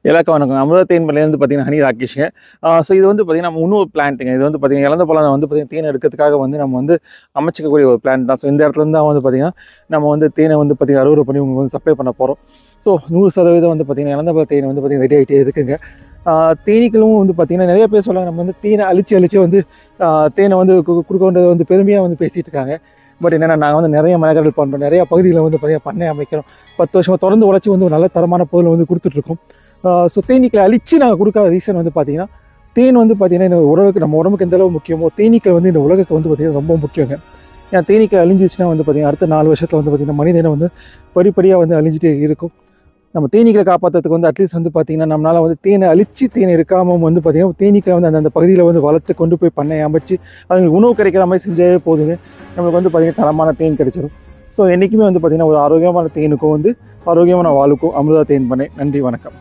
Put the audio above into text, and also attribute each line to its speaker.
Speaker 1: எல்லாருக்கும் வணக்கம். அமிர்தா தேன் பண்ணையிலேருந்து பார்த்தீங்கன்னா ஹனி ராகேஷுங்க. ஸோ இது வந்து பார்த்தீங்கன்னா நம்ம இன்னொரு பிளான்ட்டுங்க. இது வந்து பார்த்தீங்கன்னா இலந்த பழம் வந்து பார்த்தீங்கன்னா தேன் எடுக்கிறதுக்காக வந்து நம்ம வந்து அமைச்சிக்கக்கூடிய ஒரு பிளான்ட் தான். ஸோ இந்த இடத்துலேருந்து தான் வந்து பார்த்தீங்கன்னா நம்ம வந்து தேனை வந்து பார்த்தீங்கன்னா அறுவடை பண்ணி உங்களுக்கு வந்து சப்ளை பண்ண போகிறோம். ஸோ 100% வந்து பார்த்தீங்கன்னா இலந்த பழ தேன் வந்து பார்த்தீங்கன்னா ரெடி ஆகிட்டே இருக்குங்க. தேனீக்களும் வந்து பார்த்தீங்கன்னா நிறைய பேர் சொல்லுவாங்க நம்ம வந்து தேனை அழிச்சு வந்து தேனை வந்து கொடுக்கன்றதை வந்து பெருமையாக வந்து பேசிகிட்டு இருக்காங்க. பட் என்னென்னா நாங்கள் வந்து நிறைய மெனக்கடல் பண்ணுறோம், நிறையா பகுதியில் வந்து பார்த்தீங்கன்னா பண்ணை அமைக்கிறோம். 10 வருஷமாக தொடர்ந்து உழைச்சி வந்து ஒரு நல்ல தரமான பொருளை வந்து கொடுத்துட்ருக்கோம். ஸோ தேனீக்களை அழித்து நாங்கள் கொடுக்காத ரீசன் வந்து பார்த்தீங்கன்னா தேன் வந்து பார்த்தீங்கன்னா இந்த உடலுக்கு நம்ம உடம்புக்கு எந்த அளவு முக்கியமோ தேனீக்கள் வந்து இந்த உலகத்துக்கு வந்து பார்த்தீங்கன்னா ரொம்ப முக்கியங்க. ஏன்னா தேனீக்கள் அழிஞ்சிச்சுன்னா வந்து பார்த்தீங்கன்னா அடுத்த 4 வருஷத்தில் வந்து பார்த்தீங்கன்னா மனிதனை வந்து படிப்படியாக வந்து அழிஞ்சிட்டே இருக்கும். நம்ம தேனீக்களை காப்பாற்றுறதுக்கு வந்து அட்லீஸ்ட் வந்து பார்த்தீங்கன்னா நம்மளால் வந்து தேனை அழித்து தேனை இருக்காமல் வந்து பார்த்தீங்கன்னா தேனீக்களை வந்து அந்த பகுதியில் வந்து வளர்த்து கொண்டு போய் பண்ணை அமைச்சு அதுங்களுக்கு உணவு கிடைக்கிற மாதிரி செஞ்சாவே போதுங்க. நம்மளுக்கு வந்து பார்த்தீங்கன்னா தரமான தேன் கிடைச்சிடும். ஸோ என்றைக்குமே வந்து பார்த்தீங்கன்னா ஒரு ஆரோக்கியமான தேனுக்கும் வந்து ஆரோக்கியமான வாழுக்கும் அமிர்தா தேன் பண்ணை. நன்றி, வணக்கம்.